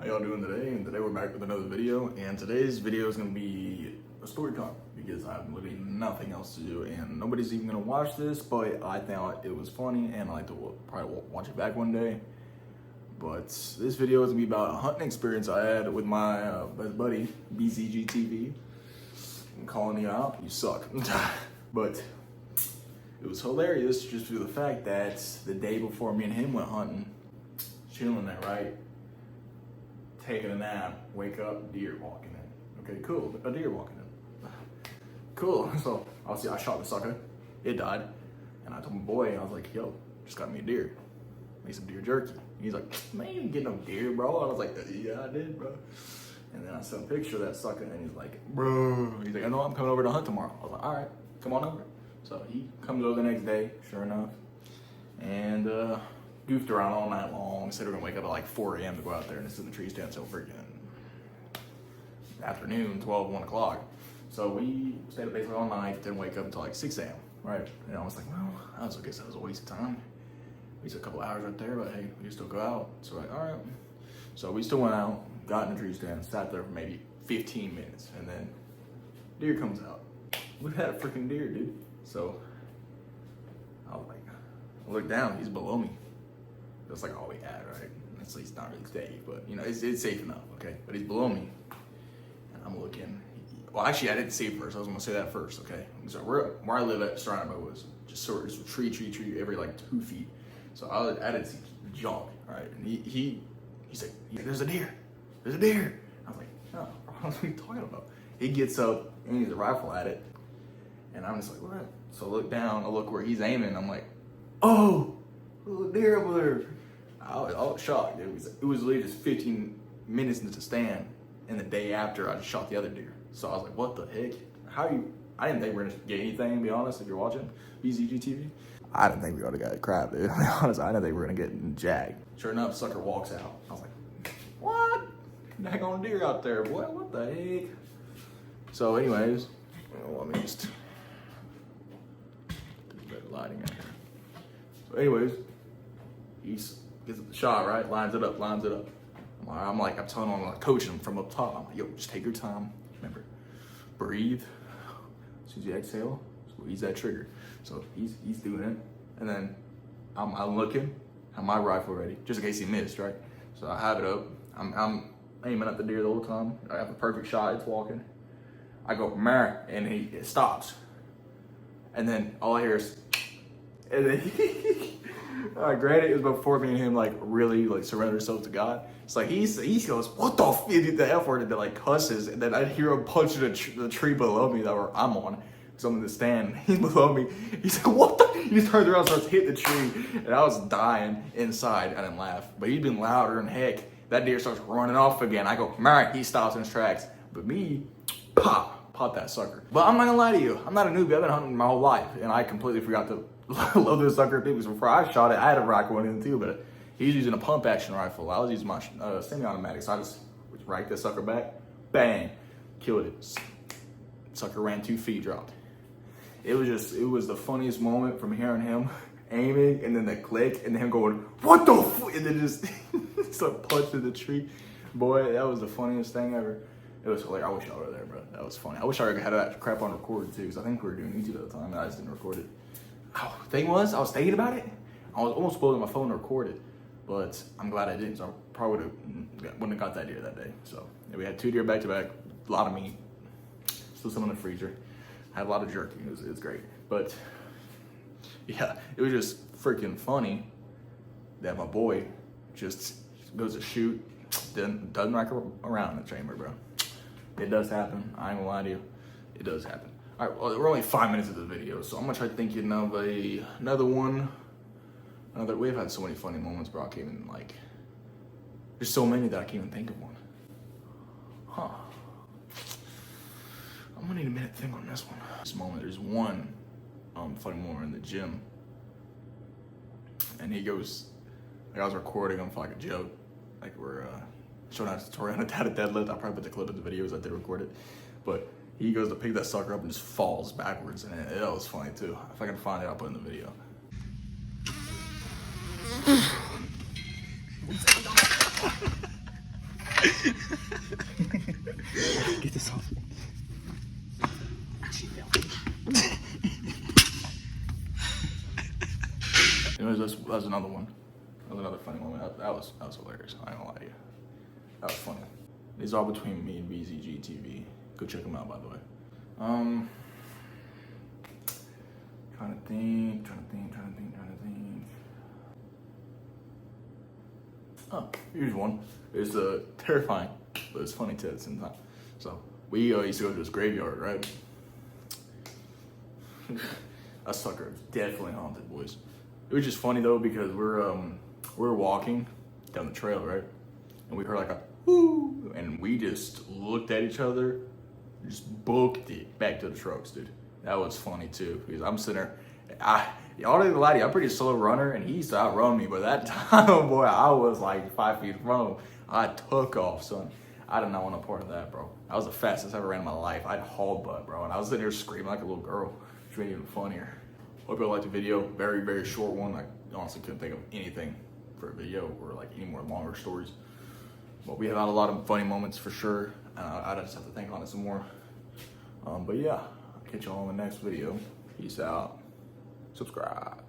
How y'all doing today? And today we're back with another video, and today's video is going to be a story time because I have literally nothing else to do and nobody's even going to watch this, but I thought it was funny and I like to probably watch it back one day. But this video is going to be about a hunting experience I had with my best buddy, BZGTV. I'm calling you out, you suck. But it was hilarious just due to the fact that the day before me and him went hunting, chilling there, right? Taking a nap, wake up, deer walking in. Okay, cool, a deer walking in. Cool, so I shot the sucker, it died. And I told my boy, I was like, yo, just got me a deer. Made some deer jerky. He's like, man, you didn't get no deer, bro. I was like, yeah, I did, bro. And then I sent a picture of that sucker and he's like, bro. He's like, I know I'm coming over to hunt tomorrow. I was like, all right, come on over. So he comes over the next day, sure enough. And goofed around all night long. Said we're gonna wake up at like 4 a.m. to go out there and sit in the tree stand until freaking afternoon, 12, 1 o'clock. So we stayed up basically all night, didn't wake up until like 6 a.m. Right? And I was like, well, I guess that was a waste of time. We took a couple hours right there, but hey, we can still go out. So like, all right. So we still went out, got in the tree stand, sat there for maybe 15 minutes, and then deer comes out. We had a freaking deer, dude. So I was like, I look down, he's below me. That's like all we had, right? At least not really safe, but you know, it's safe enough, okay? But he's below me, and I'm looking. Well, actually, I didn't see it first. I was gonna say that first, okay? So where I live at, surrounded by woods, just tree every like 2 feet. So I didn't see junk, right? And he's like, there's a deer. I was like, oh, what are you talking about? He gets up and he's a rifle at it, and I'm just like, what? So I look down, I look where he's aiming. I'm like, oh, little deer over there. I was shocked. It was literally just 15 minutes into stand, and the day after I just shot the other deer. So I was like, what the heck? I didn't think we were gonna get anything, to be honest, if you're watching BZGTV. I didn't think we would've got a crap, dude. To be honest, I didn't think we were gonna get jagged. Sure enough, sucker walks out. I was like, what? Daggone deer out there, boy, what the heck? So anyways, let me just do better lighting out here. So anyways, he gets the shot, right? Lines it up. I'm telling him, I'm like coaching him from up top. I'm like, yo, just take your time. Remember, breathe. As soon as you exhale, squeeze that trigger. So he's doing it. And then I'm looking, have my rifle ready, just in case he missed, right? So I have it up. I'm aiming at the deer the whole time. I have a perfect shot, it's walking. I go, meh, and it stops. And then all I hear is, and then granted, it was before me and him like really like surrendered ourselves to God. It's like he goes, what the f***, the F word, and then like cusses, and then I hear him punch the tree below me that I'm on. So I'm in the stand, he's below me. He's like, what the? He just turns around and starts hitting the tree, and I was dying inside. I didn't laugh, but he'd been louder than heck. That deer starts running off again. I go, Mary, he stops in his tracks. But me, pop that sucker. But I'm not gonna lie to you, I'm not a newbie. I've been hunting my whole life, and I completely forgot to load this sucker too, because before I shot it, I had a rifle one in too, but he's using a pump action rifle. I was using my semi-automatic, so I just racked this sucker back, bang, killed it. Sucker ran 2 feet, dropped. It was the funniest moment from hearing him aiming, and then the click, and then him going, what the f, and then just start punching the tree. Boy, that was the funniest thing ever. It was hilarious. I wish y'all were there, bro. That was funny. I wish I had that crap on record too, because I think we were doing YouTube at the time, and I just didn't record it. Thing was, I was thinking about it. I was almost pulling my phone to record it, but I'm glad I didn't. So I probably wouldn't have got that deer that day. So yeah, we had 2 deer back to back, a lot of meat, still some in the freezer. Had a lot of jerky. It was great, but yeah, it was just freaking funny that my boy just goes to shoot, doesn't rack around in the chamber, bro. It does happen. I ain't gonna lie to you. It does happen. All right, well, we're only 5 minutes of the video, so I'm gonna try thinking of another one. We've had so many funny moments, bro. I can't even there's so many that I can't even think of one. Huh. I'm gonna need a minute to think on this one. This moment, there's one funny moment in the gym, and he goes, I was recording him for like a joke, like we're showing out a tutorial on how to deadlift. I'll probably put the clip of the videos I did record it, but he goes to pick that sucker up and just falls backwards, and that was funny too. If I can find it, I'll put it in the video. Get this off. Anyways, that's another one. That was another funny moment. That was hilarious. I ain't gonna lie to you. That was funny. These are all between me and BZG TV. Go check them out, by the way. Trying to think. Oh, here's one. It's terrifying, but it's funny too at the same time. So we used to go to this graveyard, right? That sucker is definitely haunted, boys. It was just funny though because we're walking down the trail, right? And we heard like a whoo, and we just looked at each other, just booked it back to the trucks, dude. That was funny too because I'm sitting there. Y'all didn't lie to you, I'm a pretty slow runner, and he used to outrun me, but that time, boy, I was like 5 feet in front of him. I took off, son. I did not want a part of that, bro. I was the fastest I ever ran in my life. I'd hauled butt, bro, and I was sitting there screaming like a little girl, which made it even funnier. Hope you all liked the video. Very, very short one. I honestly couldn't think of anything for a video or like any more longer stories. But we have had a lot of funny moments for sure. I just have to think on it some more. But yeah, I'll catch y'all on the next video. Peace out. Subscribe.